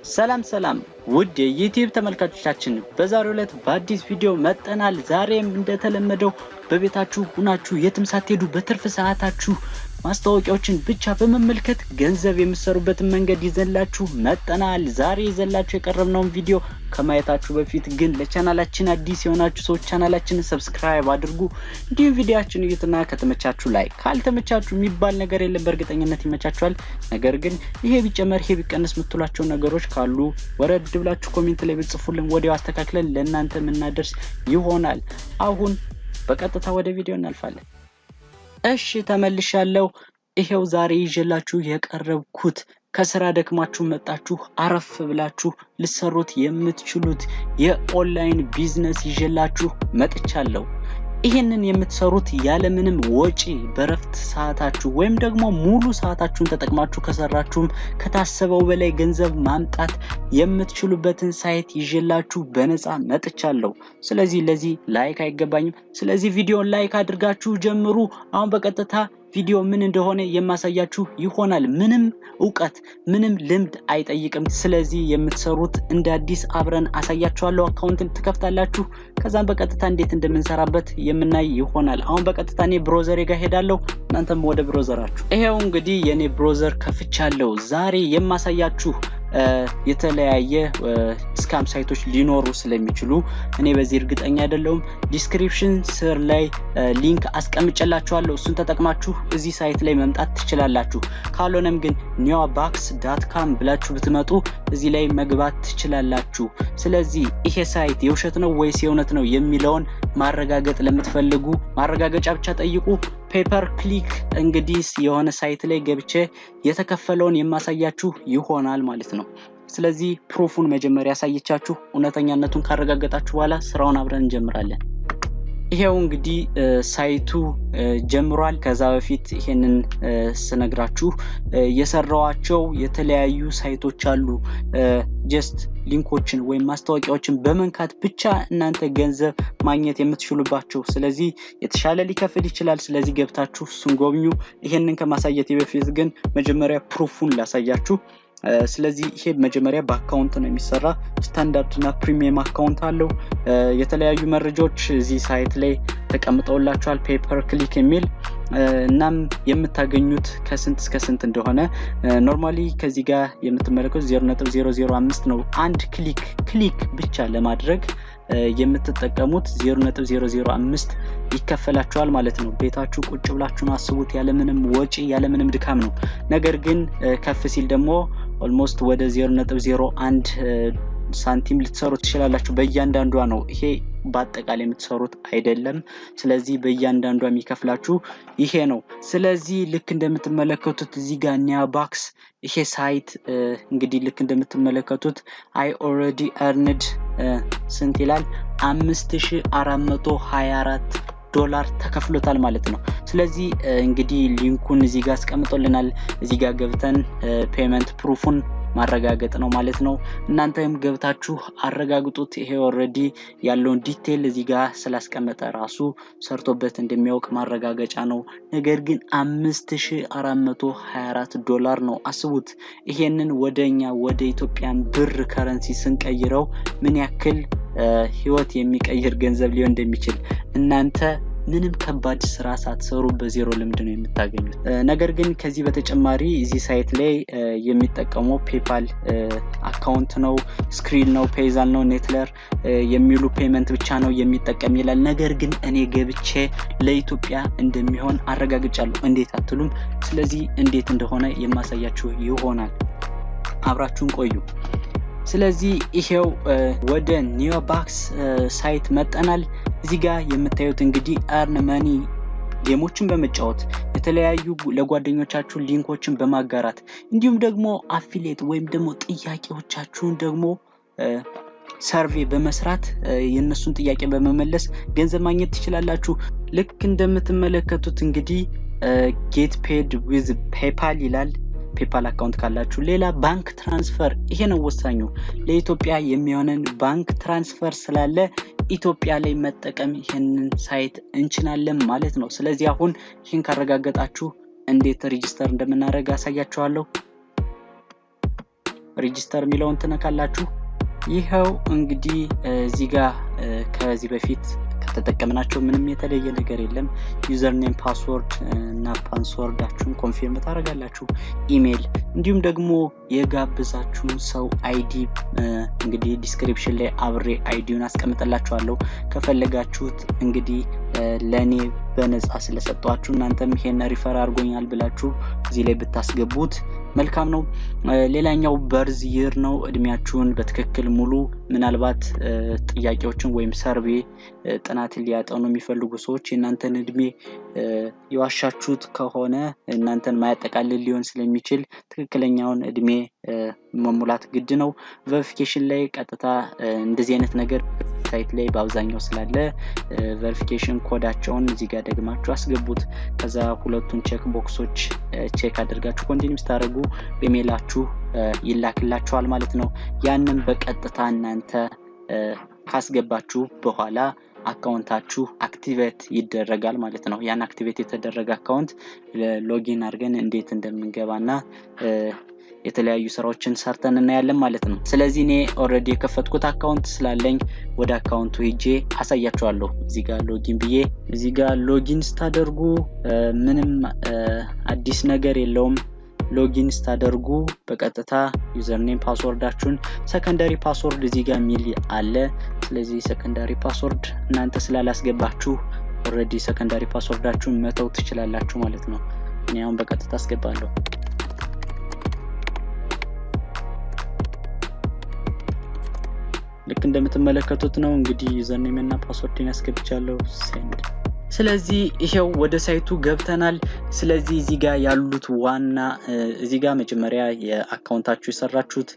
ሰላም ውድ የዩቲዩብ ተመልካቾቻችን በዛሬው ዕለት በአዲስ ቪዲዮ መጥተናል። ዛሬም እንደተለመደው በቤታችሁ ሆናችሁ የትም ሳትሄዱ በትርፍ ሰዓታችሁ ማስታወቂያዎችን ብቻ በመመልከት ገንዘብ የምትሰሩበትን መንገድ ይዘንላችሁ መጥተናል። ዛሬ ይዘንላችሁ የቀረብነውን ቪዲዮ ከማየታችሁ በፊት ግን ለቻናላችን አዲስ የሆናችሁ ሰዎች ቻናላችንን ሰብስክራይብ አድርጉ። እንዲሁም ቪዲዮአችንን እዩትና ከተመቻችሁ ላይክ፣ ካልተመቻችሁ የሚባል ነገር የለም፣ በእርግጠኝነት ይመቻችኋል። ነገር ግን ይሄ ቢጨመር ይሄ ቢቀንስ የምትሏቸው ነገሮች ካሉ ወረድ ብላችሁ ኮሜንት ላይ ብትጽፉልን ወዲያው አስተካክለን ለእናንተ የምናደርስ ይሆናል። አሁን በቀጥታ ወደ ቪዲዮ እናልፋለን። እሺ ተመልሻለሁ። ይሄው ዛሬ ይዤላችሁ የቀረብኩት ከስራ ደክማችሁ መጣችሁ አረፍ ብላችሁ ልትሰሩት የምትችሉት የኦንላይን ቢዝነስ ይዤላችሁ መጥቻለሁ። ይሄንን የምትሰሩት ያለምንም ወጪ በረፍት ሰዓታችሁ ወይም ደግሞ ሙሉ ሰዓታችሁን ተጠቅማችሁ ከሰራችሁም ከታሰበው በላይ ገንዘብ ማምጣት የምትችሉበትን ሳይት ይዤላችሁ በነፃ መጥቻለሁ። ስለዚህ ለዚህ ላይክ አይገባኝም። ስለዚህ ቪዲዮን ላይክ አድርጋችሁ ጀምሩ። አሁን በቀጥታ ቪዲዮ ምን እንደሆነ የማሳያችሁ ይሆናል። ምንም ዕውቀት ምንም ልምድ አይጠይቅም። ስለዚህ የምትሰሩት እንደ አዲስ አብረን አሳያችኋለሁ። አካውንት ትከፍታላችሁ። ከዛም በቀጥታ እንዴት እንደምንሰራበት የምናይ ይሆናል። አሁን በቀጥታ እኔ ብሮዘሬ ጋር ሄዳለሁ፣ እናንተም ወደ ብሮዘራችሁ። ይሄው እንግዲህ የኔ ብሮዘር ከፍቻለሁ። ዛሬ የማሳያችሁ የተለያየ ስካም ሳይቶች ሊኖሩ ስለሚችሉ እኔ በዚህ እርግጠኛ አይደለሁም። ዲስክሪፕሽን ስር ላይ ሊንክ አስቀምጬላችኋለሁ። እሱን ተጠቅማችሁ እዚህ ሳይት ላይ መምጣት ትችላላችሁ። ካልሆነም ግን 𝓢𝓸𝓬𝓲𝓪 ብላችሁ ብትመጡ እዚህ ላይ መግባት ትችላላችሁ። ስለዚህ ይሄ ሳይት የውሸት ነው ወይስ የእውነት ነው የሚለውን ማረጋገጥ ለምትፈልጉ ማረጋገጫ ብቻ ጠይቁ። ፔፐር ክሊክ እንግዲህ የሆነ ሳይት ላይ ገብቼ የተከፈለውን የማሳያችሁ ይሆናል ማለት ነው። ስለዚህ ፕሩፉን መጀመሪያ ያሳየቻችሁ እውነተኛነቱን ካረጋገጣችሁ በኋላ ስራውን አብረን እንጀምራለን። ይሄው እንግዲህ ሳይቱ ጀምሯል። ከዛ በፊት ይሄንን ስነግራችሁ የሰራዋቸው የተለያዩ ሳይቶች አሉ። ጀስት ሊንኮችን ወይም ማስታወቂያዎችን በመንካት ብቻ እናንተ ገንዘብ ማግኘት የምትችሉባቸው። ስለዚህ የተሻለ ሊከፍል ይችላል። ስለዚህ ገብታችሁ እሱን ጎብኙ። ይሄንን ከማሳየቴ በፊት ግን መጀመሪያ ፕሩፉን ላሳያችሁ። ስለዚህ ይሄ መጀመሪያ በአካውንት ነው የሚሰራ። ስታንዳርድ እና ፕሪሚየም አካውንት አለው። የተለያዩ መረጃዎች እዚህ ሳይት ላይ ተቀምጠውላችኋል። ፔፐር ክሊክ የሚል እናም የምታገኙት ከስንት እስከ ስንት እንደሆነ ኖርማሊ ከዚህ ጋር የምትመለከቱት 0.005 ነው። አንድ ክሊክ ብቻ ለማድረግ የምትጠቀሙት 0.005 ይከፈላችኋል ማለት ነው። ቤታችሁ ቁጭ ብላችሁ አስቡት፣ ያለምንም ወጪ ያለምንም ድካም ነው። ነገር ግን ከፍ ሲል ደግሞ ኦልሞስት ወደ 0.01 ሳንቲም ልትሰሩ ትችላላችሁ። በእያንዳንዷ ነው። ይሄ በአጠቃላይ የምትሰሩት አይደለም። ስለዚህ በእያንዳንዷ የሚከፍላችሁ ይሄ ነው። ስለዚህ ልክ እንደምትመለከቱት እዚህ ጋር ኒያባክስ ይሄ ሳይት እንግዲህ ልክ እንደምትመለከቱት I already earned ስንት ይላል 5424 ዶላር ተከፍሎታል ማለት ነው። ስለዚህ እንግዲህ ሊንኩን እዚህ ጋር አስቀምጦልናል። እዚህ ጋር ገብተን ፔመንት ፕሩፉን ማረጋገጥ ነው ማለት ነው። እናንተም ገብታችሁ አረጋግጡት። ይሄ ኦሬዲ ያለውን ዲቴል እዚህ ጋር ስላስቀመጠ ራሱ ሰርቶበት እንደሚያውቅ ማረጋገጫ ነው። ነገር ግን 5424 ዶላር ነው። አስቡት። ይሄንን ወደኛ ወደ ኢትዮጵያን ብር ከረንሲ ስንቀይረው ምን ያክል ህይወት የሚቀይር ገንዘብ ሊሆን እንደሚችል እናንተ ምንም ከባድ ስራ ሳትሰሩ በዜሮ ልምድ ነው የምታገኙት። ነገር ግን ከዚህ በተጨማሪ እዚህ ሳይት ላይ የሚጠቀመው ፔፓል አካውንት ነው፣ ስክሪል ነው፣ ፔይዛል ነው፣ ኔትለር የሚሉ ፔመንት ብቻ ነው የሚጠቀም ይላል። ነገር ግን እኔ ገብቼ ለኢትዮጵያ እንደሚሆን አረጋግጫለሁ። እንዴት አትሉም? ስለዚህ እንዴት እንደሆነ የማሳያችሁ ይሆናል። አብራችሁን ቆዩ። ስለዚህ ይሄው ወደ ኒያባክስ ሳይት መጠናል። እዚህ ጋር የምታዩት እንግዲህ earn money ጌሞችን በመጫወት የተለያዩ ለጓደኞቻችሁ ሊንኮችን በማጋራት እንዲሁም ደግሞ አፊሊየት ወይም ደግሞ ጥያቄዎቻችሁን ደግሞ ሰርቬይ በመስራት የነሱን ጥያቄ በመመለስ ገንዘብ ማግኘት ትችላላችሁ። ልክ እንደምትመለከቱት እንግዲህ get paid with PayPal ይላል። ፔፓል አካውንት ካላችሁ ሌላ ባንክ ትራንስፈር፣ ይሄ ነው ወሳኙ። ለኢትዮጵያ የሚሆነን ባንክ ትራንስፈር ስላለ ኢትዮጵያ ላይ መጠቀም ይሄንን ሳይት እንችላለን ማለት ነው። ስለዚህ አሁን ይሄን ካረጋገጣችሁ እንዴት ሬጂስተር እንደምናደርግ አሳያችኋለሁ። ሬጂስተር ሚለውን ተነካላችሁ ይሄው እንግዲህ እዚህ ጋር ከዚህ በፊት ከተጠቀምናቸው ምንም የተለየ ነገር የለም ዩዘር ኔም ፓስወርድ እና ፓስወርዳችሁን ኮንፊርም ታደርጋላችሁ ኢሜል እንዲሁም ደግሞ የጋብዛችሁን ሰው አይዲ እንግዲህ ዲስክሪፕሽን ላይ አብሬ አይዲውን አስቀምጥላችኋለሁ ከፈለጋችሁት እንግዲህ ለኔ በነፃ ስለሰጣችሁ እናንተም ይሄን ሪፈር አድርጎኛል ብላችሁ እዚህ ላይ ብታስገቡት መልካም ነው ሌላኛው በርዝ ይር ነው እድሜያችሁን በትክክል ሙሉ ምናልባት ጥያቄዎችን ወይም ሰርቬ ጥናት ሊያጠኑ የሚፈልጉ ሰዎች እናንተን እድሜ ይዋሻችሁት ከሆነ እናንተን ማያጠቃልል ሊሆን ስለሚችል ትክክለኛውን እድሜ መሙላት ግድ ነው ቬሪፊኬሽን ላይ ቀጥታ እንደዚህ አይነት ነገር ሳይት ላይ በአብዛኛው ስላለ ቬሪፊኬሽን ኮዳቸውን እዚህ ጋር ደግማችሁ አስገቡት ከዛ ሁለቱን ቼክ ቦክሶች ቼክ አድርጋችሁ ኮንቲኒው ስታደርጉ በኢሜላችሁ ይላክላችኋል ማለት ነው ያንን በቀጥታ እናንተ ካስገባችሁ በኋላ አካውንታችሁ አክቲቬት ይደረጋል ማለት ነው ያን አክቲቬት የተደረገ አካውንት ሎጊን አድርገን እንዴት እንደምንገባና የተለያዩ ስራዎችን ሰርተን እናያለን ማለት ነው ስለዚህ እኔ ኦሬዲ የከፈትኩት አካውንት ስላለኝ ወደ አካውንቱ ሄጄ አሳያችኋለሁ እዚህ ጋር ሎጊን ብዬ እዚህ ጋር ሎጊን ስታደርጉ ምንም አዲስ ነገር የለውም ሎጊን ስታደርጉ በቀጥታ ዩዘር ኔም ፓስወርዳችሁን ሰከንዳሪ ፓስወርድ እዚህ ጋር ሚል አለ ስለዚህ ሰከንዳሪ ፓስወርድ እናንተ ስላላስገባችሁ ኦሬዲ ሰከንዳሪ ፓስወርዳችሁን መተው ትችላላችሁ ማለት ነው እኔ አሁን በቀጥታ አስገባለሁ ልክ እንደምትመለከቱት ነው እንግዲህ ዩዘር ኔም እና ፓስወርድን ያስገብቻለሁ ሴንድ ስለዚህ ይሄው ወደ ሳይቱ ገብተናል ስለዚህ እዚህ ጋር ያሉት ዋና እዚህ ጋር መጀመሪያ የአካውንታችሁ የሰራችሁት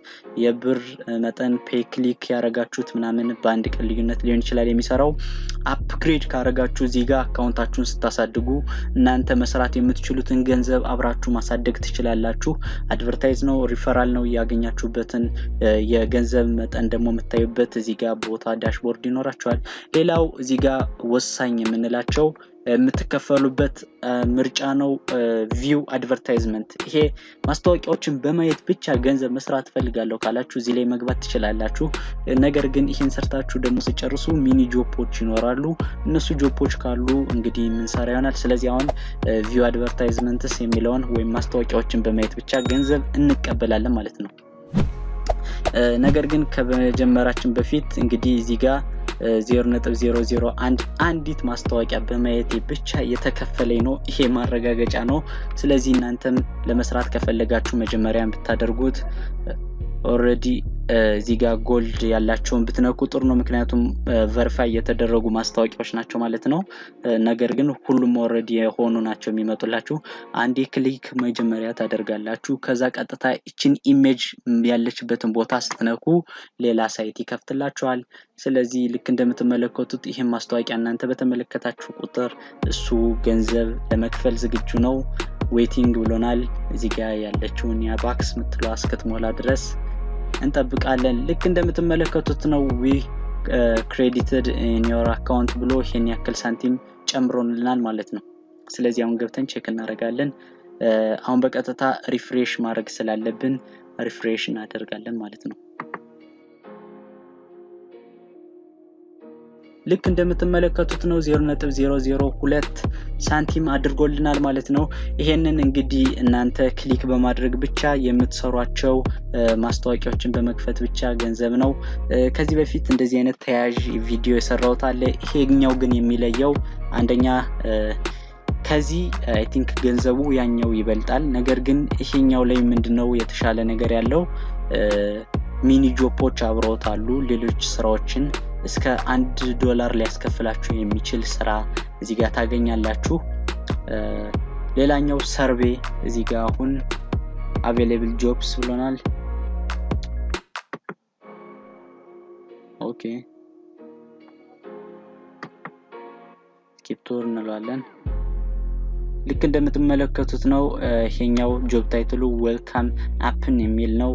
የብር መጠን ፔይ ክሊክ ያረጋችሁት ምናምን በአንድ ቀን ልዩነት ሊሆን ይችላል የሚሰራው አፕግሬድ ካረጋችሁ እዚህ ጋር አካውንታችሁን ስታሳድጉ እናንተ መስራት የምትችሉትን ገንዘብ አብራችሁ ማሳደግ ትችላላችሁ አድቨርታይዝ ነው ሪፈራል ነው ያገኛችሁበትን የገንዘብ መጠን ደግሞ የምታዩበት እዚህ ጋር ቦታ ዳሽቦርድ ይኖራችኋል ሌላው እዚህ ጋር ወሳኝ የምንላቸው የምትከፈሉበት ምርጫ ነው ቪው አድቨርታይዝመንት ይሄ ማስታወቂያዎችን በማየት ብቻ ገንዘብ መስራት ፈልጋለሁ ካላችሁ እዚህ ላይ መግባት ትችላላችሁ ነገር ግን ይሄን ሰርታችሁ ደግሞ ሲጨርሱ ሚኒ ጆፖች ይኖራሉ እነሱ ጆፖች ካሉ እንግዲህ ምን ሰራ ይሆናል ስለዚህ አሁን ቪው አድቨርታይዝመንትስ የሚለውን ወይም ማስታወቂያዎችን በማየት ብቻ ገንዘብ እንቀበላለን ማለት ነው ነገር ግን ከመጀመራችን በፊት እንግዲህ እዚህ ጋር 0.001 አንዲት ማስታወቂያ በማየት ብቻ የተከፈለኝ ነው ይሄ ማረጋገጫ ነው ስለዚህ እናንተም ለመስራት ከፈለጋችሁ መጀመሪያ ብታደርጉት ኦሬዲ እዚህ ጋር ጎልድ ያላቸውን ብትነኩ ጥሩ ነው ምክንያቱም ቨሪፋይ የተደረጉ ማስታወቂያዎች ናቸው ማለት ነው ነገር ግን ሁሉም ኦሬዲ የሆኑ ናቸው የሚመጡላችሁ አንዴ ክሊክ መጀመሪያ ታደርጋላችሁ ከዛ ቀጥታ እቺን ኢሜጅ ያለችበትን ቦታ ስትነኩ ሌላ ሳይት ይከፍትላችኋል ስለዚህ ልክ እንደምትመለከቱት ይሄን ማስታወቂያ እናንተ በተመለከታችሁ ቁጥር እሱ ገንዘብ ለመክፈል ዝግጁ ነው ዌቲንግ ብሎናል እዚህ ጋር ያለችውን ያባክስ ምትለው እስከትሞላ ድረስ እንጠብቃለን ልክ እንደምትመለከቱት ነው ዊ ክሬዲትድ ኢን ዮር አካውንት ብሎ ይሄን ያክል ሳንቲም ጨምሮልናል ማለት ነው ስለዚህ አሁን ገብተን ቼክ እናደርጋለን አሁን በቀጥታ ሪፍሬሽ ማድረግ ስላለብን ሪፍሬሽ እናደርጋለን ማለት ነው ልክ እንደምትመለከቱት ነው 0.002 ሳንቲም አድርጎልናል ማለት ነው ይሄንን እንግዲህ እናንተ ክሊክ በማድረግ ብቻ የምትሰሯቸው ማስታወቂያዎችን በመክፈት ብቻ ገንዘብ ነው ከዚህ በፊት እንደዚህ አይነት ተያያዥ ቪዲዮ የሰራሁት አለ ይሄኛው ግን የሚለየው አንደኛ ከዚህ አይ ቲንክ ገንዘቡ ያኛው ይበልጣል ነገር ግን ይሄኛው ላይ ምንድነው የተሻለ ነገር ያለው ሚኒ ጆፖች አብረውት አሉ ሌሎች ስራዎችን እስከ $1 ሊያስከፍላችሁ የሚችል ስራ እዚህ ጋር ታገኛላችሁ ሌላኛው ሰርቬ እዚህ ጋር አሁን available jobs ብሎናል ኦኬ ስኪፕ ቱር እንለዋለን ልክ እንደምትመለከቱት ነው ይሄኛው ጆብ ታይትሉ ዌልካም አፕን የሚል ነው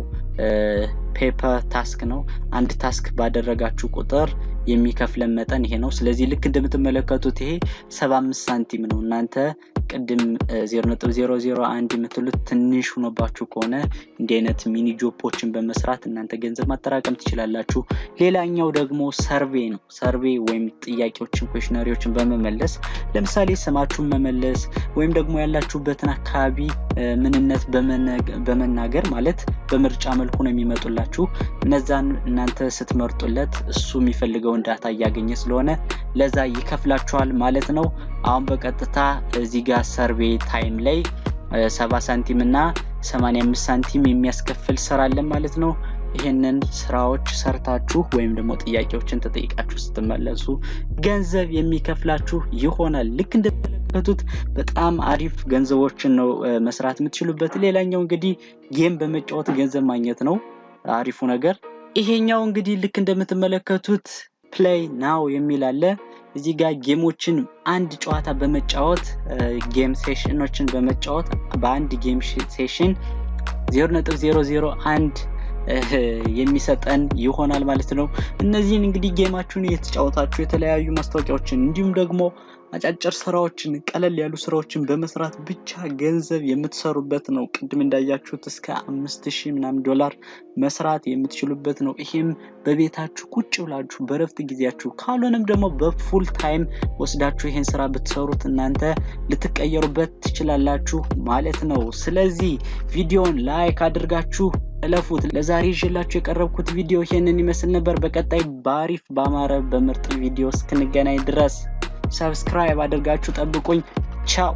ፔፐር ታስክ ነው አንድ ታስክ ባደረጋችሁ ቁጥር የሚከፍለን መጠን ይሄ ነው። ስለዚህ ልክ እንደምትመለከቱት ይሄ 75 ሳንቲም ነው። እናንተ ቅድም 0.001 የምትሉት ትንሽ ሆኖባችሁ ከሆነ እንዲህ አይነት ሚኒ ጆፖችን በመስራት እናንተ ገንዘብ ማጠራቀም ትችላላችሁ። ሌላኛው ደግሞ ሰርቬይ ነው። ሰርቬይ ወይም ጥያቄዎችን ኩዌሽነሪዎችን በመመለስ ለምሳሌ ስማችሁን መመለስ ወይም ደግሞ ያላችሁበትን አካባቢ ምንነት በመናገር ማለት በምርጫ መልኩ ነው የሚመጡላችሁ። እነዛን እናንተ ስትመርጡለት እሱ የሚፈልገውን ዳታ ያገኘ ስለሆነ ለዛ ይከፍላችኋል ማለት ነው። አሁን በቀጥታ እዚህ ጋር ሰርቬይ ታይም ላይ 70 ሳንቲም እና 85 ሳንቲም የሚያስከፍል ስራ አለ ማለት ነው። ይሄንን ስራዎች ሰርታችሁ ወይም ደግሞ ጥያቄዎችን ተጠይቃችሁ ስትመለሱ ገንዘብ የሚከፍላችሁ ይሆናል። ልክ እንደተመለከቱት በጣም አሪፍ ገንዘቦችን ነው መስራት የምትችሉበት። ሌላኛው እንግዲህ ጌም በመጫወት ገንዘብ ማግኘት ነው አሪፉ ነገር። ይሄኛው እንግዲህ ልክ እንደምትመለከቱት ፕሌይ ናው የሚል አለ። እዚህ ጋር ጌሞችን አንድ ጨዋታ በመጫወት ጌም ሴሽኖችን በመጫወት በአንድ ጌም ሴሽን 0.001 የሚሰጠን ይሆናል ማለት ነው። እነዚህን እንግዲህ ጌማችሁን እየተጫወታችሁ የተለያዩ ማስታወቂያዎችን እንዲሁም ደግሞ አጫጭር ስራዎችን ቀለል ያሉ ስራዎችን በመስራት ብቻ ገንዘብ የምትሰሩበት ነው። ቅድም እንዳያችሁት እስከ 5000 ምናምን ዶላር መስራት የምትችሉበት ነው። ይሄም በቤታችሁ ቁጭ ብላችሁ በረፍት ጊዜያችሁ ካልሆነም ደግሞ በፉል ታይም ወስዳችሁ ይሄን ስራ ብትሰሩት እናንተ ልትቀየሩበት ትችላላችሁ ማለት ነው። ስለዚህ ቪዲዮን ላይክ አድርጋችሁ እለፉት። ለዛሬ ይዤላችሁ የቀረብኩት ቪዲዮ ይሄንን ይመስል ነበር። በቀጣይ ባሪፍ ባማረ በምርጥ ቪዲዮ እስክንገናኝ ድረስ ሰብስክራይብ አድርጋችሁ ጠብቁኝ። ቻው።